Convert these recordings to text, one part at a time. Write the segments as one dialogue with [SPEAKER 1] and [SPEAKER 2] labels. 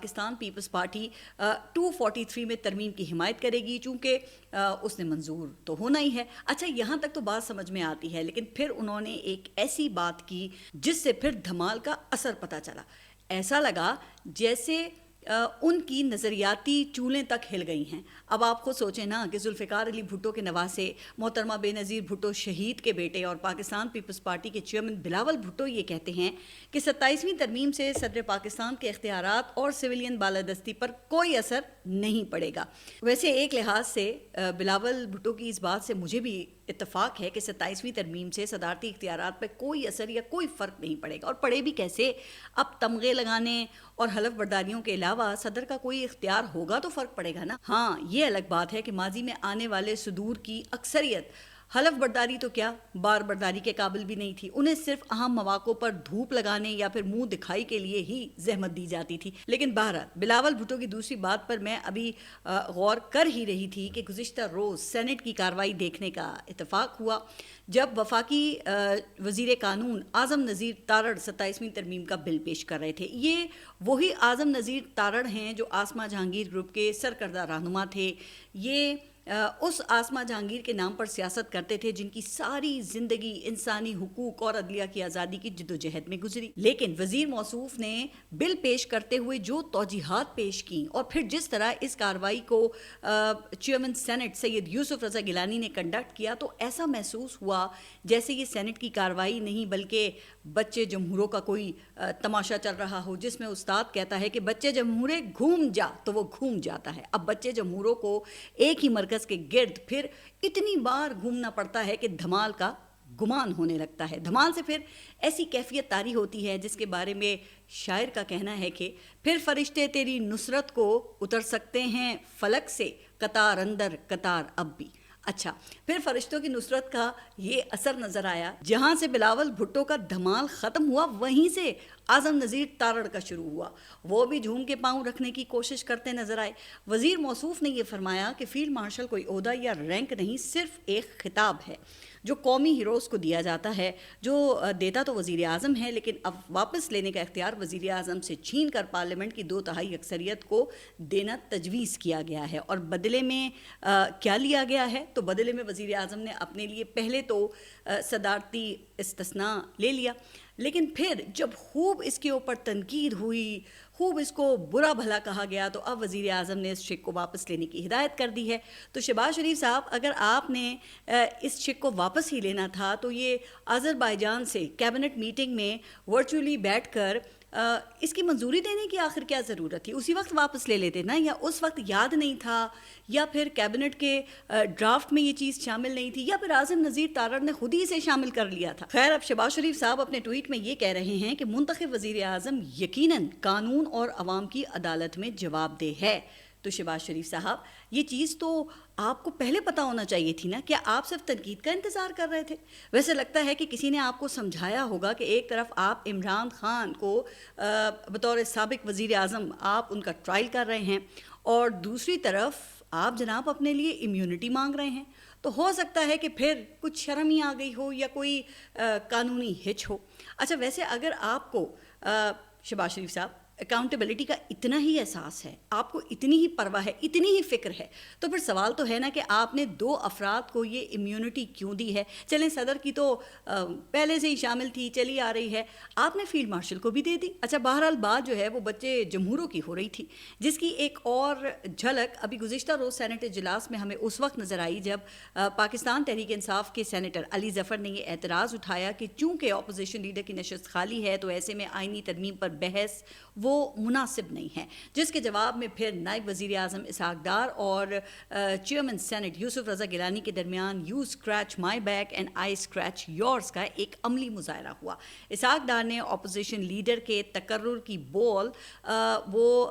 [SPEAKER 1] Pakistan Peoples party 243 میں ترمیم کی حمایت کرے گی چونکہ اس نے منظور تو ہونا ہی ہے۔ اچھا یہاں تک تو بات سمجھ میں آتی ہے، لیکن پھر انہوں نے ایک ایسی بات کی جس سے پھر دھمال کا اثر پتہ چلا۔ ایسا لگا جیسے ان کی نظریاتی چولیں تک ہل گئی ہیں۔ اب آپ خود سوچیں نا کہ ذوالفقار علی بھٹو کے نواسے محترمہ بے نظیر بھٹو شہید کے بیٹے اور پاکستان پیپلز پارٹی کے چیئرمین بلاول بھٹو یہ کہتے ہیں کہ 27ویں ترمیم سے صدر پاکستان کے اختیارات اور سویلین بالادستی پر کوئی اثر نہیں پڑے گا۔ ویسے ایک لحاظ سے بلاول بھٹو کی اس بات سے مجھے بھی اتفاق ہے کہ 27ویں ترمیم سے صدارتی اختیارات پہ کوئی اثر یا کوئی فرق نہیں پڑے گا، اور پڑے بھی کیسے؟ اب تمغے لگانے اور حلف برداریوں کے علاوہ صدر کا کوئی اختیار ہوگا تو فرق پڑے گا نا۔ ہاں یہ الگ بات ہے کہ ماضی میں آنے والے صدور کی اکثریت حلف برداری تو کیا بار برداری کے قابل بھی نہیں تھی، انہیں صرف اہم مواقع پر دھوپ لگانے یا پھر منہ دکھائی کے لیے ہی زحمت دی جاتی تھی۔ لیکن بہرحال بلاول بھٹو کی دوسری بات پر میں ابھی غور کر ہی رہی تھی کہ گزشتہ روز سینٹ کی کارروائی دیکھنے کا اتفاق ہوا جب وفاقی وزیر قانون اعظم نذیر تارڑ 27ویں ترمیم کا بل پیش کر رہے تھے۔ یہ وہی اعظم نذیر تارڑ ہیں جو آسما جہانگیر گروپ کے سرکردہ رہنما تھے۔ یہ اس آسما جہانگیر کے نام پر سیاست کرتے تھے جن کی ساری زندگی انسانی حقوق اور عدلیہ کی آزادی کی جدوجہد میں گزری، لیکن وزیر موصوف نے بل پیش کرتے ہوئے جو توجیحات پیش کیں اور پھر جس طرح اس کارروائی کو چیئرمین سینٹ سید یوسف رضا گیلانی نے کنڈکٹ کیا تو ایسا محسوس ہوا جیسے یہ سینٹ کی کارروائی نہیں بلکہ بچے جمہوروں کا کوئی تماشا چل رہا ہو، جس میں استاد کہتا ہے کہ بچے جمہورے گھوم جا تو وہ گھوم جاتا ہے۔ اب بچے جمہوروں کو ایک ہی مرکز کے گرد پھر اتنی بار گھومنا پڑتا ہے کہ دھمال کا گمان ہونے لگتا ہے۔ دھمال سے پھر ایسی کیفیت طاری ہوتی ہے جس کے بارے میں شاعر کا کہنا ہے کہ پھر فرشتے تیری نصرت کو اتر سکتے ہیں فلک سے، قطار اندر قطار اب بھی۔ اچھا پھر فرشتوں کی نصرت کا یہ اثر نظر آیا، جہاں سے بلاول بھٹو کا دھمال ختم ہوا وہیں سے اعظم نذیر تارڑ کا شروع ہوا۔ وہ بھی جھوم کے پاؤں رکھنے کی کوشش کرتے نظر آئے۔ وزیر موصوف نے یہ فرمایا کہ فیلڈ مارشل کوئی عہدہ یا رینک نہیں، صرف ایک خطاب ہے جو قومی ہیروز کو دیا جاتا ہے، جو دیتا تو وزیر اعظم ہے، لیکن اب واپس لینے کا اختیار وزیر اعظم سے چھین کر پارلیمنٹ کی 2/3 اکثریت کو دینا تجویز کیا گیا ہے۔ اور بدلے میں کیا لیا گیا ہے؟ تو بدلے میں وزیر اعظم نے اپنے لیے پہلے تو صدارتی استثناء لے لیا، لیکن پھر جب خوب اس کے اوپر تنقید ہوئی، خوب اس کو برا بھلا کہا گیا، تو اب وزیر اعظم نے اس چیک کو واپس لینے کی ہدایت کر دی ہے۔ تو شہباز شریف صاحب اگر آپ نے اس چیک کو واپس ہی لینا تھا تو یہ آذربائیجان سے کیبنٹ میٹنگ میں ورچولی بیٹھ کر اس کی منظوری دینے کی آخر کیا ضرورت تھی؟ اسی وقت واپس لے لیتے نا، یا اس وقت یاد نہیں تھا، یا پھر کیبنٹ کے ڈرافٹ میں یہ چیز شامل نہیں تھی، یا پھر اعظم نذیر تارڑ نے خود ہی اسے شامل کر لیا تھا۔ خیر اب شہباز شریف صاحب اپنے ٹویٹ میں یہ کہہ رہے ہیں کہ منتخب وزیر اعظم یقیناً قانون اور عوام کی عدالت میں جواب دہ ہے۔ تو شہباز شریف صاحب یہ چیز تو آپ کو پہلے پتہ ہونا چاہیے تھی نا، کہ آپ صرف تنقید کا انتظار کر رہے تھے؟ ویسے لگتا ہے کہ کسی نے آپ کو سمجھایا ہوگا کہ ایک طرف آپ عمران خان کو بطور سابق وزیر اعظم آپ ان کا ٹرائل کر رہے ہیں، اور دوسری طرف آپ جناب اپنے لیے امیونٹی مانگ رہے ہیں، تو ہو سکتا ہے کہ پھر کچھ شرم ہی آ گئی ہو یا کوئی قانونی ہچ ہو۔ اچھا ویسے اگر آپ کو شہباز شریف صاحب اکاؤنٹیبلٹی کا اتنا ہی احساس ہے، آپ کو اتنی ہی پرواہ ہے، اتنی ہی فکر ہے، تو پھر سوال تو ہے نا کہ آپ نے 2 افراد کو یہ امیونٹی کیوں دی ہے؟ چلیں صدر کی تو پہلے سے ہی شامل تھی، چلی آ رہی ہے، آپ نے فیلڈ مارشل کو بھی دے دی۔ اچھا بہرحال بات جو ہے وہ بچے جمہوروں کی ہو رہی تھی، جس کی ایک اور جھلک ابھی گزشتہ روز سینٹ اجلاس میں ہمیں اس وقت نظر آئی جب پاکستان تحریک انصاف کے سینیٹر علی ظفر نے یہ اعتراض اٹھایا کہ چونکہ اپوزیشن لیڈر کی نشست خالی ہے تو ایسے میں آئینی ترمیم پر بحث وہ مناسب نہیں ہے، جس کے جواب میں پھر نائب وزیر اعظم اسحاق ڈار اور چیئرمین سینٹ یوسف رضا گیلانی کے درمیان you scratch my back and I scratch yours کا ایک عملی مظاہرہ ہوا۔ اسحاق ڈار نے اپوزیشن لیڈر کے تقرر کی بول وہ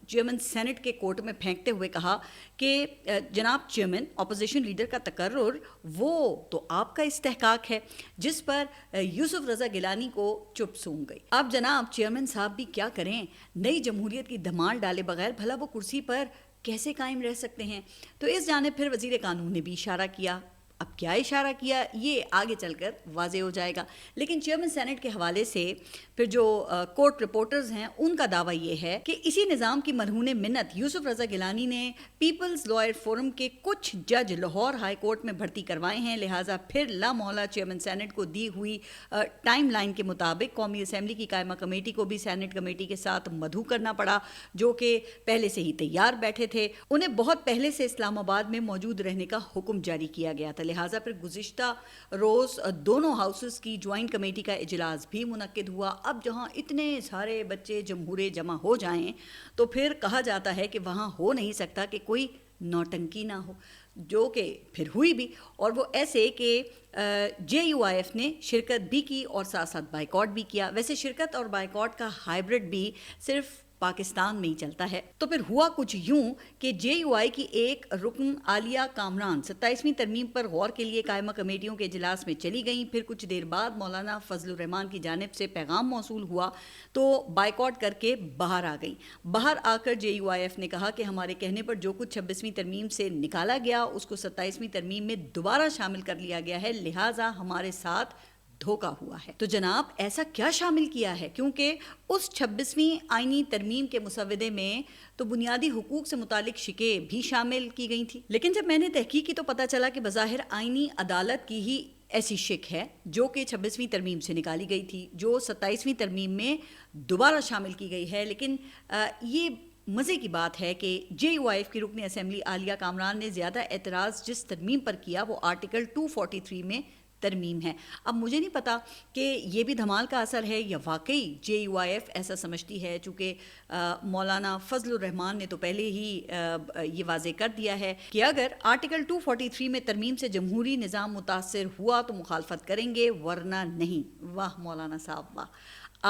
[SPEAKER 1] چیئرمین سینٹ کے کورٹ میں پھینکتے ہوئے کہا کہ جناب چیئرمین، اپوزیشن لیڈر کا تقرر وہ تو آپ کا استحقاق ہے، جس پر یوسف رضا گیلانی کو چپ سونگ گئی۔ اب جناب چیئرمین صاحب بھی کیا کریں، نئی جمہوریت کی دھمال ڈالے بغیر بھلا وہ کرسی پر کیسے قائم رہ سکتے ہیں؟ تو اس جانب پھر وزیر قانون نے بھی اشارہ کیا، اب کیا اشارہ کیا یہ آگے چل کر واضح ہو جائے گا، لیکن چیئرمین سینٹ کے حوالے سے پھر جو کورٹ رپورٹرز ہیں ان کا دعویٰ یہ ہے کہ اسی نظام کی مرہون منت یوسف رضا گیلانی نے پیپلز لائر فورم کے کچھ جج لاہور ہائی کورٹ میں بھرتی کروائے ہیں، لہٰذا پھر لامحالہ چیئرمین سینٹ کو دی ہوئی ٹائم لائن کے مطابق قومی اسمبلی کی قائمہ کمیٹی کو بھی سینٹ کمیٹی کے ساتھ مدعو کرنا پڑا، جو کہ پہلے سے ہی تیار بیٹھے تھے۔ انہیں بہت پہلے سے اسلام آباد میں موجود رہنے کا حکم جاری کیا گیا تھا، لہٰذا پھر گزشتہ روز دونوں ہاؤسز کی جوائنٹ کمیٹی کا اجلاس بھی منعقد ہوا۔ اب جہاں اتنے سارے بچے جمہورے جمع ہو جائیں تو پھر کہا جاتا ہے کہ وہاں ہو نہیں سکتا کہ کوئی نوٹنکی نہ ہو، جو کہ پھر ہوئی بھی، اور وہ ایسے کہ جے یو آئی ایف نے شرکت بھی کی اور ساتھ ساتھ بائیکاٹ بھی کیا۔ ویسے شرکت اور بائیکاٹ کا ہائبرڈ بھی صرف پاکستان میں ہی چلتا ہے۔ تو پھر ہوا کچھ یوں کہ جے یو آئی کی ایک رکن عالیہ کامران 27ویں ترمیم پر غور کے لیے قائمہ کمیٹیوں کے اجلاس میں چلی گئیں، پھر کچھ دیر بعد مولانا فضل الرحمان کی جانب سے پیغام موصول ہوا تو بائیکاٹ کر کے باہر آ گئیں۔ باہر آ کر جے یو آئی ایف نے کہا کہ ہمارے کہنے پر جو کچھ 26ویں ترمیم سے نکالا گیا اس کو 27ویں ترمیم میں دوبارہ شامل کر لیا گیا ہے، لہٰذا ہمارے ساتھ دھوکہ ہوا ہے۔ تو جناب ایسا کیا شامل کیا ہے؟ کیونکہ اس 26ویں آئینی ترمیم کے مسودے میں تو بنیادی حقوق سے متعلق شکیں بھی شامل کی گئی تھی، لیکن جب میں نے تحقیق کی تو پتہ چلا کہ بظاہر آئینی عدالت کی ہی ایسی شک ہے جو کہ 26ویں ترمیم سے نکالی گئی تھی، جو 27ویں ترمیم میں دوبارہ شامل کی گئی ہے۔ لیکن یہ مزے کی بات ہے کہ جے یو آئی ایف کی رکن اسمبلی عالیہ کامران نے زیادہ اعتراض جس ترمیم پر کیا وہ آرٹیکل 243 میں ترمیم ہے۔ اب مجھے نہیں پتا کہ یہ بھی دھمال کا اثر ہے یا واقعی جے یو آئی ایف ایسا سمجھتی ہے، چونکہ مولانا فضل الرحمان نے تو پہلے ہی یہ واضح کر دیا ہے کہ اگر آرٹیکل 243 میں ترمیم سے جمہوری نظام متاثر ہوا تو مخالفت کریں گے ورنہ نہیں۔ واہ مولانا صاحب واہ،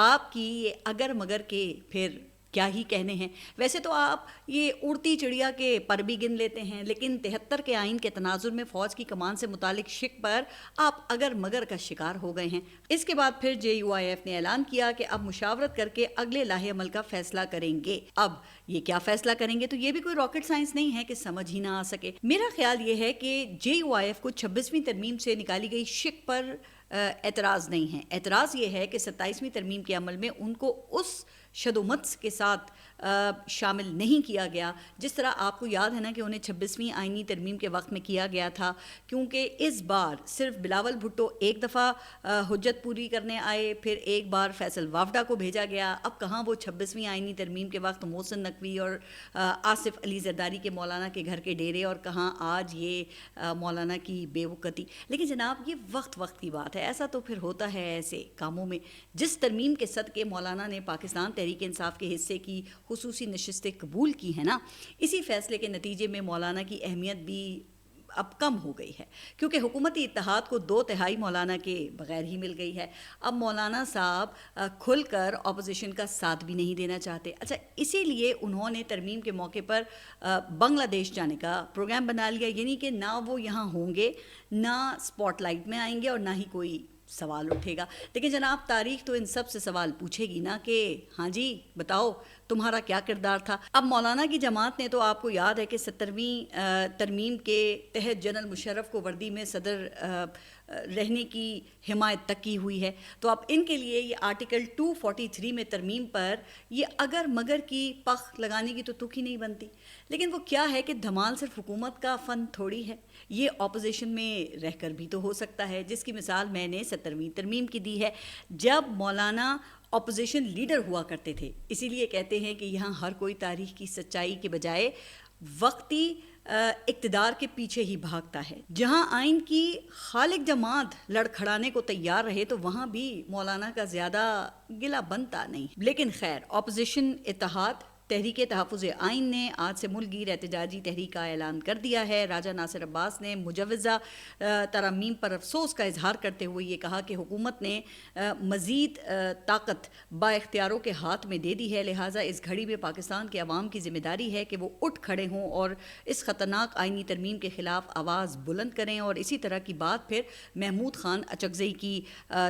[SPEAKER 1] آپ کی یہ اگر مگر کے پھر کیا ہی کہنے ہیں۔ ویسے تو آپ یہ اڑتی چڑیا کے پر بھی گن لیتے ہیں، لیکن 73 کے آئین کے تناظر میں فوج کی کمان سے متعلق شک پر آپ اگر مگر کا شکار ہو گئے ہیں۔ اس کے بعد پھر جے یو آئی ایف نے اعلان کیا کہ اب مشاورت کر کے اگلے لاہے عمل کا فیصلہ کریں گے۔ اب یہ کیا فیصلہ کریں گے تو یہ بھی کوئی راکٹ سائنس نہیں ہے کہ سمجھ ہی نہ آ سکے۔ میرا خیال یہ ہے کہ جے یو آئی ایف کو 26ویں ترمیم سے نکالی گئی شک پر اعتراض نہیں ہے، اعتراض یہ ہے کہ 27ویں ترمیم کے عمل میں ان کو اس شد و مت کے ساتھ شامل نہیں کیا گیا جس طرح آپ کو یاد ہے نا کہ انہیں 26ویں آئینی ترمیم کے وقت میں کیا گیا تھا، کیونکہ اس بار صرف بلاول بھٹو ایک دفعہ حجت پوری کرنے آئے، پھر ایک بار فیصل وافدہ کو بھیجا گیا۔ اب کہاں وہ 26ویں آئینی ترمیم کے وقت محسن نقوی اور آصف علی زرداری کے مولانا کے گھر کے ڈیرے، اور کہاں آج یہ مولانا کی بے وقتی۔ لیکن جناب یہ وقت کی بات ہے، ایسا تو پھر ہوتا ہے ایسے کاموں میں۔ جس ترمیم کے صدقے مولانا نے پاکستان تحریک انصاف کے حصے کی خصوصی نشستیں قبول کی ہیں نا، اسی فیصلے کے نتیجے میں مولانا کی اہمیت بھی اب کم ہو گئی ہے، کیونکہ حکومتی اتحاد کو 2/3 مولانا کے بغیر ہی مل گئی ہے۔ اب مولانا صاحب کھل کر اپوزیشن کا ساتھ بھی نہیں دینا چاہتے۔ اچھا، اسی لیے انہوں نے ترمیم کے موقع پر بنگلہ دیش جانے کا پروگرام بنا لیا، یعنی کہ نہ وہ یہاں ہوں گے، نہ اسپاٹ لائٹ میں آئیں گے، اور نہ ہی کوئی سوال اٹھے گا۔ لیکن جناب تاریخ تو ان سب سے سوال پوچھے گی نا کہ ہاں جی بتاؤ تمہارا کیا کردار تھا۔ اب مولانا کی جماعت نے تو آپ کو یاد ہے کہ 70ویں ترمیم کے تحت جنرل مشرف کو وردی میں صدر رہنے کی حمایت تک کی ہوئی ہے، تو اب ان کے لیے یہ آرٹیکل 243 میں ترمیم پر یہ اگر مگر کی پخ لگانے کی تو تک ہی نہیں بنتی۔ لیکن وہ کیا ہے کہ دھمال صرف حکومت کا فن تھوڑی ہے، یہ اپوزیشن میں رہ کر بھی تو ہو سکتا ہے، جس کی مثال میں نے 70ویں ترمیم کی دی ہے، جب مولانا اپوزیشن لیڈر ہوا کرتے تھے۔ اسی لیے کہتے ہیں کہ یہاں ہر کوئی تاریخ کی سچائی کے بجائے وقتی اقتدار کے پیچھے ہی بھاگتا ہے۔ جہاں آئین کی خالق جماعت لڑکھڑانے کو تیار رہے تو وہاں بھی مولانا کا زیادہ گلہ بنتا نہیں۔ لیکن خیر، اپوزیشن اتحاد تحریک تحفظ آئین نے آج سے ملک گیر احتجاجی تحریک کا اعلان کر دیا ہے۔ راجہ ناصر عباس نے مجوزہ ترامیم پر افسوس کا اظہار کرتے ہوئے یہ کہا کہ حکومت نے مزید طاقت با اختیاروں کے ہاتھ میں دے دی ہے، لہٰذا اس گھڑی میں پاکستان کے عوام کی ذمہ داری ہے کہ وہ اٹھ کھڑے ہوں اور اس خطرناک آئینی ترمیم کے خلاف آواز بلند کریں، اور اسی طرح کی بات پھر محمود خان اچکزئی کی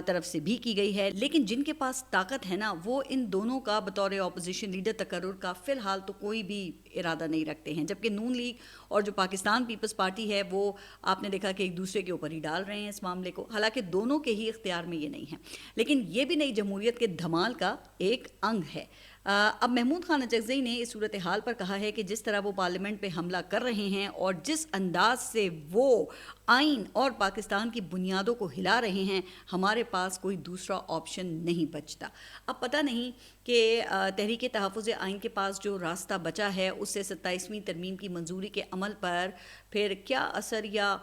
[SPEAKER 1] طرف سے بھی کی گئی ہے۔ لیکن جن کے پاس طاقت ہے نا، وہ ان دونوں کا بطور اپوزیشن لیڈر تقرر کا کا فی الحال تو کوئی بھی ارادہ نہیں رکھتے ہیں، جبکہ نون لیگ اور جو پاکستان پیپلز پارٹی ہے وہ آپ نے دیکھا کہ ایک دوسرے کے اوپر ہی ڈال رہے ہیں اس معاملے کو، حالانکہ دونوں کے ہی اختیار میں یہ نہیں ہے، لیکن یہ بھی نئی جمہوریت کے دھمال کا ایک انگ ہے۔ اب محمود خان اچکزئی نے اس صورتحال پر کہا ہے کہ جس طرح وہ پارلیمنٹ پہ حملہ کر رہے ہیں اور جس انداز سے وہ آئین اور پاکستان کی بنیادوں کو ہلا رہے ہیں، ہمارے پاس کوئی دوسرا آپشن نہیں بچتا۔ اب پتہ نہیں کہ تحریک تحفظ آئین کے پاس جو راستہ بچا ہے اس سے 27ویں ترمیم کی منظوری کے عمل پر پھر کیا اثر یا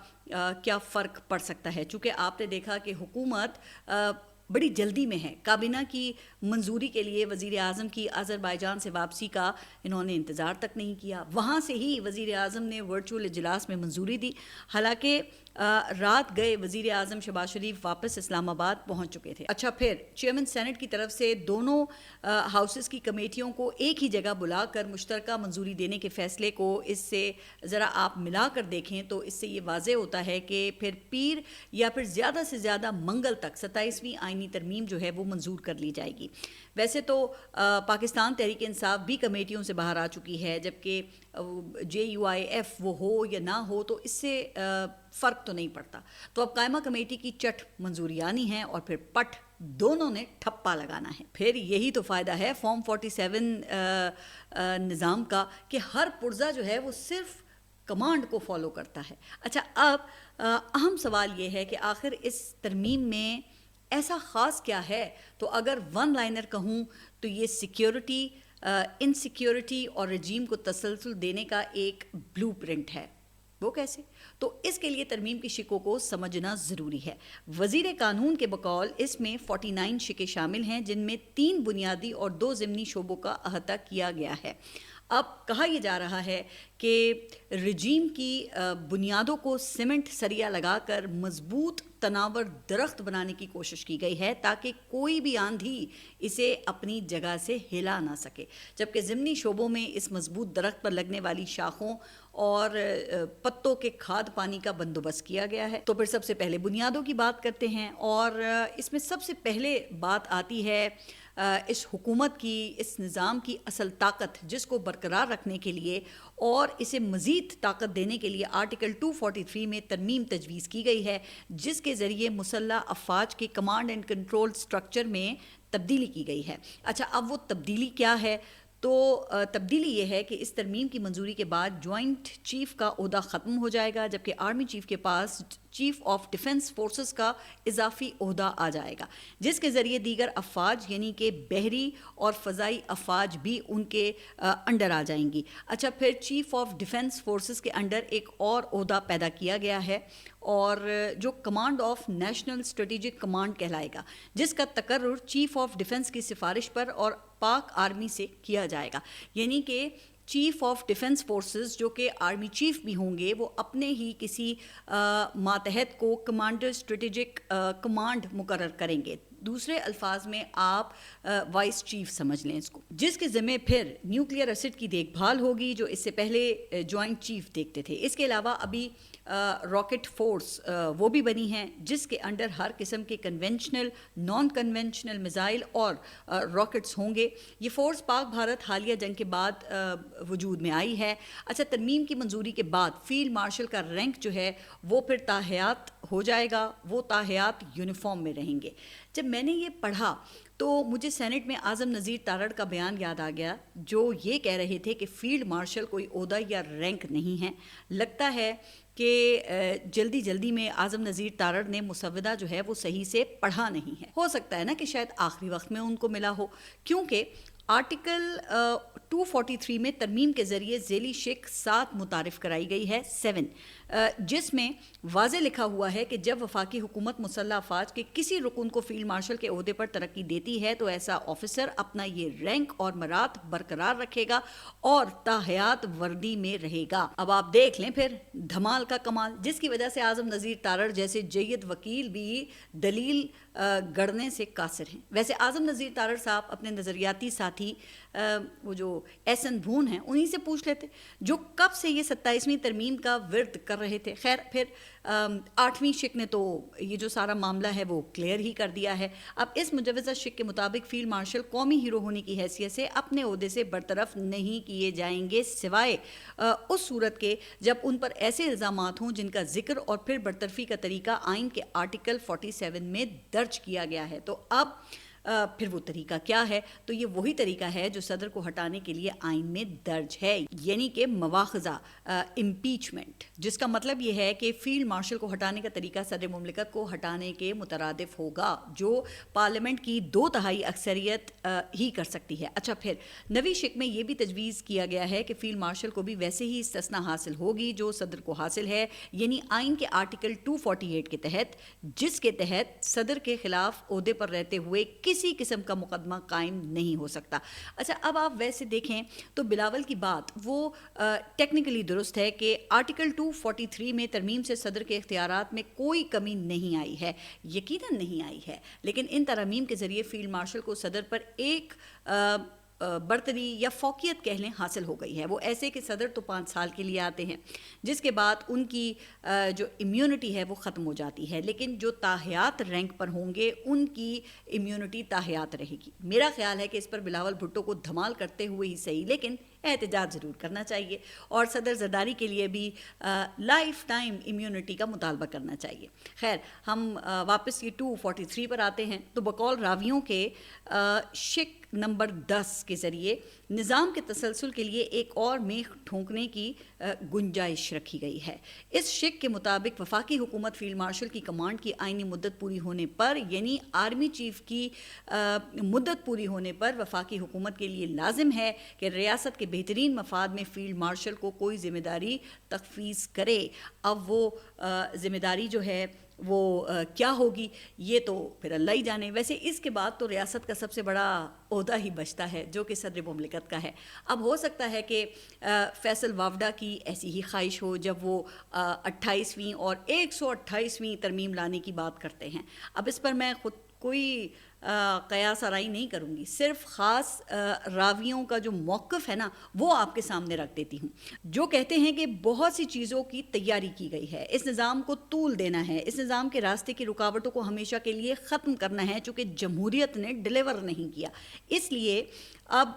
[SPEAKER 1] کیا فرق پڑ سکتا ہے، چونکہ آپ نے دیکھا کہ حکومت بڑی جلدی میں ہے، کابینہ کی منظوری کے لیے وزیر اعظم کی آذربائیجان سے واپسی کا انہوں نے انتظار تک نہیں کیا، وہاں سے ہی وزیر اعظم نے ورچوئل اجلاس میں منظوری دی، حالانکہ رات گئے وزیر اعظم شہباز شریف واپس اسلام آباد پہنچ چکے تھے۔ اچھا، پھر چیئرمین سینٹ کی طرف سے دونوں ہاؤسز کی کمیٹیوں کو ایک ہی جگہ بلا کر مشترکہ منظوری دینے کے فیصلے کو اس سے ذرا آپ ملا کر دیکھیں تو اس سے یہ واضح ہوتا ہے کہ پھر پیر یا پھر زیادہ سے زیادہ منگل تک 27ویں آئینی ترمیم جو ہے وہ منظور کر لی جائے گی۔ ویسے تو پاکستان تحریک انصاف بھی کمیٹیوں سے باہر آ چکی ہے، جبکہ JUIF وہ ہو یا نہ ہو تو اس سے فرق تو نہیں پڑتا، تو اب قائمہ کمیٹی کی چٹ منظوری آنی ہے اور پھر پٹ دونوں نے ٹھپا لگانا ہے۔ پھر یہی تو فائدہ ہے فارم 47 نظام کا کہ ہر پرزہ جو ہے وہ صرف کمانڈ کو فالو کرتا ہے۔ اچھا، اب اہم سوال یہ ہے کہ آخر اس ترمیم میں ایسا خاص کیا ہے؟ تو اگر ون لائنر کہوں تو یہ سیکیورٹی، انسیکیورٹی اور رجیم کو تسلسل دینے کا ایک بلو پرنٹ ہے۔ وہ کیسے؟ تو اس کے لیے ترمیم کی شکوں کو سمجھنا ضروری ہے۔ وزیر قانون کے بقول اس میں 49 شکیں شامل ہیں، جن میں 3 بنیادی اور 2 ضمنی شعبوں کا احاطہ کیا گیا ہے۔ اب کہا یہ جا رہا ہے کہ رجیم کی بنیادوں کو سیمنٹ سریا لگا کر مضبوط تناور درخت بنانے کی کوشش کی گئی ہے تاکہ کوئی بھی آندھی اسے اپنی جگہ سے ہلا نہ سکے، جبکہ ضمنی شعبوں میں اس مضبوط درخت پر لگنے والی شاخوں اور پتوں کے کھاد پانی کا بندوبست کیا گیا ہے۔ تو پھر سب سے پہلے بنیادوں کی بات کرتے ہیں، اور اس میں سب سے پہلے بات آتی ہے اس حکومت کی، اس نظام کی اصل طاقت، جس کو برقرار رکھنے کے لیے اور اسے مزید طاقت دینے کے لیے آرٹیکل 243 میں ترمیم تجویز کی گئی ہے، جس کے ذریعے مسلح افواج کے کمانڈ اینڈ کنٹرول سٹرکچر میں تبدیلی کی گئی ہے۔ اچھا، اب وہ تبدیلی کیا ہے؟ تو تبدیلی یہ ہے کہ اس ترمیم کی منظوری کے بعد جوائنٹ چیف کا عہدہ ختم ہو جائے گا، جبکہ آرمی چیف کے پاس چیف آف ڈیفنس فورسز کا اضافی عہدہ آ جائے گا، جس کے ذریعے دیگر افواج یعنی کہ بحری اور فضائی افواج بھی ان کے انڈر آ جائیں گی۔ اچھا، پھر چیف آف ڈیفنس فورسز کے انڈر ایک اور عہدہ پیدا کیا گیا ہے، اور جو command of national strategic command کہلائے گا، جس کا تقرر چیف آف ڈیفنس کی سفارش پر اور پاک آرمی سے کیا جائے گا، یعنی کہ چیف آف ڈیفنس فورسز جو کہ آرمی چیف بھی ہوں گے، وہ اپنے ہی کسی ماتحت کو کمانڈر اسٹریٹجک کمانڈ مقرر کریں گے۔ دوسرے الفاظ میں آپ وائس چیف سمجھ لیں اس کو، جس کے ذمہ پھر نیوکلیئر ایسڈ کی دیکھ بھال ہوگی، جو اس سے پہلے جوائنٹ چیف دیکھتے تھے۔ اس کے علاوہ ابھی راکٹ فورس وہ بھی بنی ہیں، جس کے انڈر ہر قسم کے کنونشنل، نان کنونشنل میزائل اور راکٹس ہوں گے۔ یہ فورس پاک بھارت حالیہ جنگ کے بعد وجود میں آئی ہے۔ اچھا، ترمیم کی منظوری کے بعد فیلڈ مارشل کا رینک جو ہے وہ پھر تاحیات ہو جائے گا، وہ تاحیات یونیفارم میں رہیں گے۔ جب میں نے یہ پڑھا تو مجھے سینٹ میں اعظم نذیر تارڑ کا بیان یاد آ گیا، جو یہ کہہ رہے تھے کہ فیلڈ مارشل کوئی عہدہ یا رینک نہیں ہے۔ لگتا ہے کہ جلدی میں اعظم نذیر تارڑ نے مسودہ جو ہے وہ صحیح سے پڑھا نہیں ہے۔ ہو سکتا ہے نا کہ شاید آخری وقت میں ان کو ملا ہو، کیونکہ آرٹیکل 243 میں ترمیم کے ذریعے ذیلی شق 7 متعارف کرائی گئی ہے، 7، جس میں واضح لکھا ہوا ہے کہ جب وفاقی حکومت مسلح افواج کے کسی رکن کو فیلڈ مارشل کے عہدے پر ترقی دیتی ہے تو ایسا آفیسر اپنا یہ رینک اور مرات برقرار رکھے گا اور تاحیات وردی میں رہے گا۔ اب آپ دیکھ لیں پھر دھمال کا کمال، جس کی وجہ سے اعظم نذیر تارڑ جیسے جید وکیل بھی دلیل گڑنے سے قاصر ہیں۔ ویسے اعظم نذیر تارڑ صاحب اپنے نظریاتی ساتھی ساتھ ہی وہ جو ایسن بھون ہیں انہی سے پوچھ لیتے جو کب سے یہ 27ویں ترمیم کا ورد کر رہے تھے. خیر پھر 8ویں شک نے تو یہ جو سارا معاملہ ہے وہ کلیئر ہی کر دیا ہے. اب اس مجوزہ شک کے مطابق فیلڈ مارشل قومی ہیرو ہونے کی حیثیت سے اپنے عہدے سے برطرف نہیں کیے جائیں گے سوائے اس صورت کے جب ان پر ایسے الزامات ہوں جن کا ذکر اور پھر برطرفی کا طریقہ آئین کے آرٹیکل 47 میں درج کیا گیا ہے. تو اب پھر وہ طریقہ کیا ہے؟ تو یہ وہی طریقہ ہے جو صدر کو ہٹانے کے لیے آئین میں درج ہے، یعنی کہ مواخذہ، امپیچمنٹ، جس کا مطلب یہ ہے کہ فیلڈ مارشل کو ہٹانے کا طریقہ صدر مملکت کو ہٹانے کے مترادف ہوگا جو پارلیمنٹ کی 2/3 اکثریت ہی کر سکتی ہے. اچھا پھر نویں شک میں یہ بھی تجویز کیا گیا ہے کہ فیلڈ مارشل کو بھی ویسے ہی استثنا حاصل ہوگی جو صدر کو حاصل ہے، یعنی آئین کے آرٹیکل 248 کے تحت، جس کے تحت صدر کے خلاف عہدے پر رہتے ہوئے کسی قسم کا مقدمہ قائم نہیں ہو سکتا. اچھا اب آپ ویسے دیکھیں تو بلاول کی بات وہ ٹیکنیکلی درست ہے کہ آرٹیکل 243 میں ترمیم سے صدر کے اختیارات میں کوئی کمی نہیں آئی ہے، یقیناً نہیں آئی ہے، لیکن ان ترامیم کے ذریعے فیلڈ مارشل کو صدر پر ایک برتری یا فوقیت کہہ لیں حاصل ہو گئی ہے. وہ ایسے کہ صدر تو 5 سال کے لیے آتے ہیں جس کے بعد ان کی جو امیونٹی ہے وہ ختم ہو جاتی ہے، لیکن جو تاحیات رینک پر ہوں گے ان کی امیونٹی تاحیات رہے گی. میرا خیال ہے کہ اس پر بلاول بھٹو کو دھمال کرتے ہوئے ہی صحیح لیکن احتجاج ضرور کرنا چاہیے اور صدر زرداری کے لیے بھی لائف ٹائم امیونٹی کا مطالبہ کرنا چاہیے. خیر ہم واپس یہ 243 پر آتے ہیں. تو بقول راویوں کے شک نمبر 10 کے ذریعے نظام کے تسلسل کے لیے ایک اور میخ ٹھونکنے کی گنجائش رکھی گئی ہے. اس شک کے مطابق وفاقی حکومت فیلڈ مارشل کی کمانڈ کی آئینی مدت پوری ہونے پر، یعنی آرمی چیف کی مدت پوری ہونے پر وفاقی حکومت کے لیے لازم ہے کہ ریاست کے بہترین مفاد میں فیلڈ مارشل کو کوئی ذمہ داری تفویض کرے. اب وہ ذمہ داری جو ہے وہ کیا ہوگی یہ تو پھر اللہ ہی جانے. ویسے اس کے بعد تو ریاست کا سب سے بڑا عہدہ ہی بچتا ہے جو کہ صدر مملکت کا ہے. اب ہو سکتا ہے کہ فیصل واوڈا کی ایسی ہی خواہش ہو جب وہ 28ویں اور 128ویں ترمیم لانے کی بات کرتے ہیں. اب اس پر میں خود کوئی قیاس آرائی نہیں کروں گی، صرف خاص راویوں کا جو موقف ہے نا وہ آپ کے سامنے رکھ دیتی ہوں، جو کہتے ہیں کہ بہت سی چیزوں کی تیاری کی گئی ہے، اس نظام کو طول دینا ہے، اس نظام کے راستے کی رکاوٹوں کو ہمیشہ کے لیے ختم کرنا ہے چونکہ جمہوریت نے ڈیلیور نہیں کیا. اس لیے اب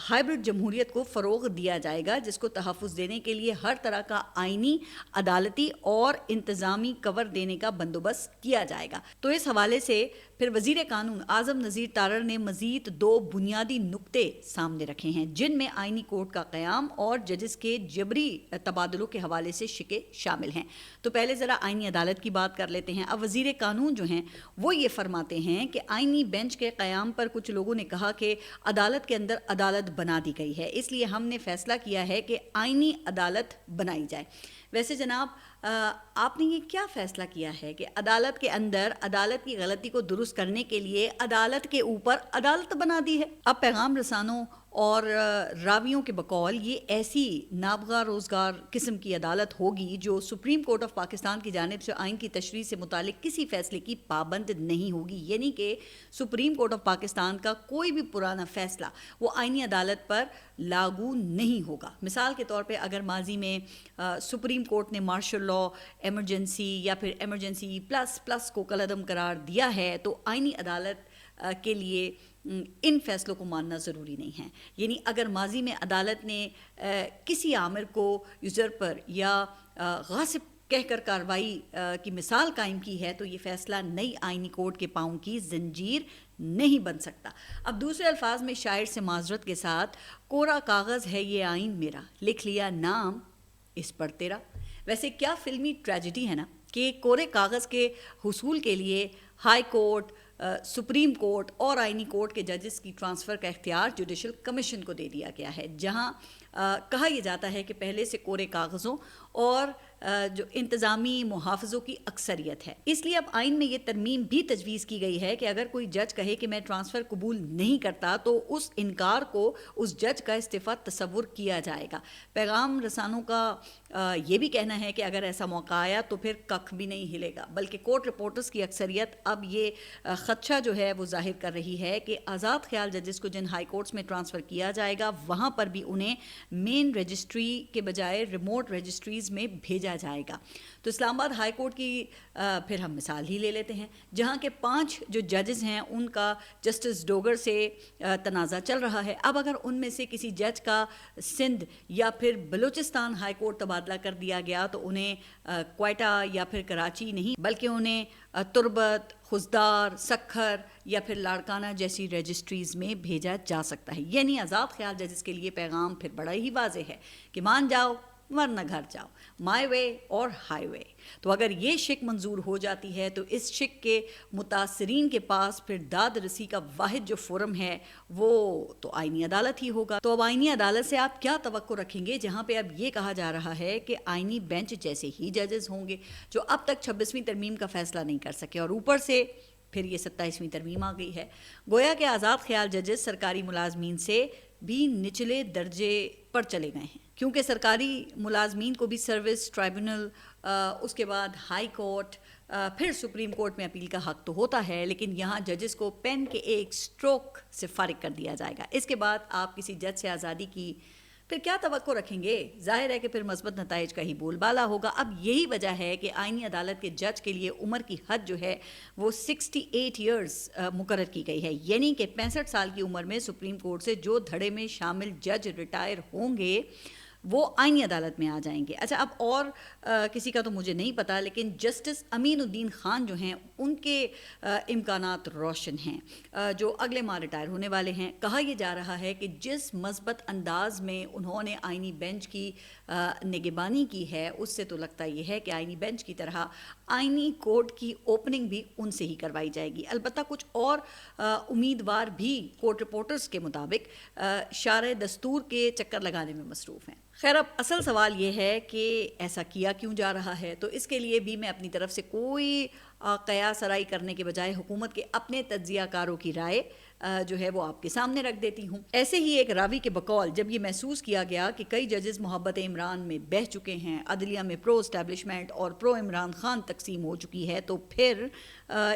[SPEAKER 1] ہائبرڈ جمہوریت کو فروغ دیا جائے گا جس کو تحفظ دینے کے لیے ہر طرح کا آئینی، عدالتی اور انتظامی کور دینے کا بندوبست کیا جائے گا. تو اس حوالے سے پھر وزیر قانون اعظم نذیر تارڑ نے مزید 2 بنیادی نقطے سامنے رکھے ہیں جن میں آئینی کورٹ کا قیام اور ججز کے جبری تبادلوں کے حوالے سے شکیں شامل ہیں. تو پہلے ذرا آئینی عدالت کی بات کر لیتے ہیں. اب وزیر قانون جو ہیں وہ یہ فرماتے ہیں کہ آئینی بینچ کے قیام پر کچھ لوگوں نے کہا کہ عدالت کے اندر عدالت بنا دی گئی ہے، اس لیے ہم نے فیصلہ کیا ہے کہ آئینی عدالت بنائی جائے. ویسے جناب آپ نے یہ کیا فیصلہ کیا ہے کہ عدالت کے اندر عدالت کی غلطی کو درست کرنے کے لیے عدالت کے اوپر عدالت بنا دی ہے؟ اب پیغام رسانوں اور راویوں کے بقول یہ ایسی نابغہ روزگار قسم کی عدالت ہوگی جو سپریم کورٹ آف پاکستان کی جانب سے آئین کی تشریح سے متعلق کسی فیصلے کی پابند نہیں ہوگی، یعنی کہ سپریم کورٹ آف پاکستان کا کوئی بھی پرانا فیصلہ وہ آئینی عدالت پر لاگو نہیں ہوگا. مثال کے طور پہ اگر ماضی میں سپریم کورٹ نے مارشل لا، ایمرجنسی یا پھر ایمرجنسی پلس کو کالعدم قرار دیا ہے تو آئینی عدالت کے لیے ان فیصلوں کو ماننا ضروری نہیں ہے. یعنی اگر ماضی میں عدالت نے کسی آمر کو یوزرپر یا غاصب کہہ کر کارروائی کی مثال قائم کی ہے تو یہ فیصلہ نئی آئینی کورٹ کے پاؤں کی زنجیر نہیں بن سکتا. اب دوسرے الفاظ میں شاعر سے معذرت کے ساتھ، کورا کاغذ ہے یہ آئین میرا، لکھ لیا نام اس پر تیرا. ویسے کیا فلمی ٹریجڈی ہے نا کہ کورے کاغذ کے حصول کے لیے ہائی کورٹ، سپریم کورٹ اور آئینی کورٹ کے ججز کی ٹرانسفر کا اختیار جوڈیشل کمیشن کو دے دیا گیا ہے، جہاں کہا یہ جاتا ہے کہ پہلے سے کورے کاغذوں اور جو انتظامی محافظوں کی اکثریت ہے. اس لیے اب آئین میں یہ ترمیم بھی تجویز کی گئی ہے کہ اگر کوئی جج کہے کہ میں ٹرانسفر قبول نہیں کرتا تو اس انکار کو اس جج کا استعفیٰ تصور کیا جائے گا. پیغام رسانوں کا یہ بھی کہنا ہے کہ اگر ایسا موقع آیا تو پھر ککھ بھی نہیں ہلے گا، بلکہ کورٹ رپورٹرز کی اکثریت اب یہ خدشہ جو ہے وہ ظاہر کر رہی ہے کہ آزاد خیال ججز کو جن ہائی کورٹس میں ٹرانسفر کیا جائے گا وہاں پر بھی انہیں مین رجسٹری کے بجائے ریموٹ رجسٹریز میں بھیجا جائے گا. تو اسلام آباد ہائی کورٹ کی پھر ہم مثال ہی لے لیتے ہیں، جہاں کے 5 جو ججز ہیں ان کا جسٹس ڈوگر سے تنازع چل رہا ہے. اب اگر ان میں سے کسی جج کا سندھ یا پھر بلوچستان ہائی کورٹ تبادلہ کر دیا گیا تو انہیں کوئٹہ یا پھر کراچی نہیں بلکہ انہیں تربت، خزدار، سکھر یا پھر لاڑکانہ جیسی رجسٹریز میں بھیجا جا سکتا ہے. یعنی آزاد خیال ججز کے لیے پیغام پھر بڑا ہی واضح ہے کہ مان جاؤ ورنہ گھر جاؤ، مائی وے اور ہائی وے. تو اگر یہ شک منظور ہو جاتی ہے تو اس شک کے متاثرین کے پاس پھر داد رسی کا واحد جو فورم ہے وہ تو آئینی عدالت ہی ہوگا. تو اب آئینی عدالت سے آپ کیا توقع رکھیں گے جہاں پہ اب یہ کہا جا رہا ہے کہ آئینی بینچ جیسے ہی ججز ہوں گے جو اب تک 26ویں ترمیم کا فیصلہ نہیں کر سکے، اور اوپر سے پھر یہ 27ویں ترمیم آ گئی ہے. گویا کہ آزاد خیال ججز سرکاری ملازمین سے بھی نچلے درجے پر چلے گئے ہیں، کیونکہ سرکاری ملازمین کو بھی سروس ٹرائبونل، اس کے بعد ہائی کورٹ، پھر سپریم کورٹ میں اپیل کا حق تو ہوتا ہے، لیکن یہاں ججز کو پین کے ایک سٹروک سے فارغ کر دیا جائے گا. اس کے بعد آپ کسی جج سے آزادی کی پھر کیا توقع رکھیں گے؟ ظاہر ہے کہ پھر مثبت نتائج کا ہی بول بالا ہوگا. اب یہی وجہ ہے کہ آئینی عدالت کے جج کے لیے عمر کی حد جو ہے وہ 68 ایئرز مقرر کی گئی ہے، یعنی کہ 65 سال کی عمر میں سپریم کورٹ سے جو دھڑے میں شامل جج ریٹائر ہوں گے وہ آئینی عدالت میں آ جائیں گے. اچھا، اب اور کسی کا تو مجھے نہیں پتا، لیکن جسٹس امین الدین خان جو ہیں ان کے امکانات روشن ہیں، جو اگلے ماہ ریٹائر ہونے والے ہیں. کہا یہ جا رہا ہے کہ جس مثبت انداز میں انہوں نے آئینی بینچ کی نگہبانی کی ہے اس سے تو لگتا یہ ہے کہ آئینی بینچ کی طرح آئینی کورٹ کی اوپننگ بھی ان سے ہی کروائی جائے گی. البتہ کچھ اور امیدوار بھی کورٹ رپورٹرز کے مطابق شارع دستور کے چکر لگانے میں مصروف ہیں. خیر، اب اصل سوال یہ ہے کہ ایسا کیا کیوں جا رہا ہے؟ تو اس کے لیے بھی میں اپنی طرف سے کوئی قیاس آرائی کرنے کے بجائے حکومت کے اپنے تجزیہ کاروں کی رائے جو ہے وہ آپ کے سامنے رکھ دیتی ہوں. ایسے ہی ایک راوی کے بقول جب یہ محسوس کیا گیا کہ کئی ججز محبت عمران میں بہہ چکے ہیں، عدلیہ میں پرو اسٹیبلشمنٹ اور پرو عمران خان تقسیم ہو چکی ہے، تو پھر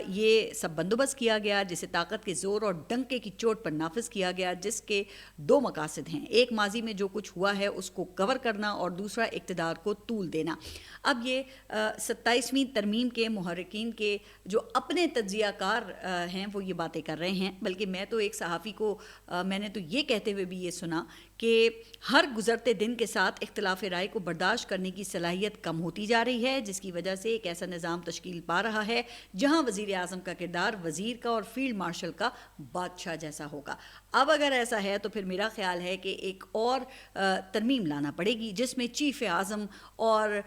[SPEAKER 1] یہ سب بندوبست کیا گیا جسے طاقت کے زور اور ڈنکے کی چوٹ پر نافذ کیا گیا، جس کے 2 مقاصد ہیں: ایک ماضی میں جو کچھ ہوا ہے اس کو کور کرنا اور دوسرا اقتدار کو طول دینا. اب یہ 27ویں ترمیم کے محرکین کے جو اپنے تجزیہ کار ہیں وہ یہ باتیں کر رہے ہیں، بلکہ میں تو ایک صحافی کو میں نے تو یہ کہتے ہوئے بھی یہ سنا کہ ہر گزرتے دن کے ساتھ اختلاف رائے کو برداشت کرنے کی صلاحیت کم ہوتی جا رہی ہے، جس کی وجہ سے ایک ایسا نظام تشکیل پا رہا ہے جہاں وزیر اعظم کا کردار وزیر کا اور فیلڈ مارشل کا بادشاہ جیسا ہوگا. اب اگر ایسا ہے تو پھر میرا خیال ہے کہ ایک اور ترمیم لانا پڑے گی جس میں چیف اعظم اور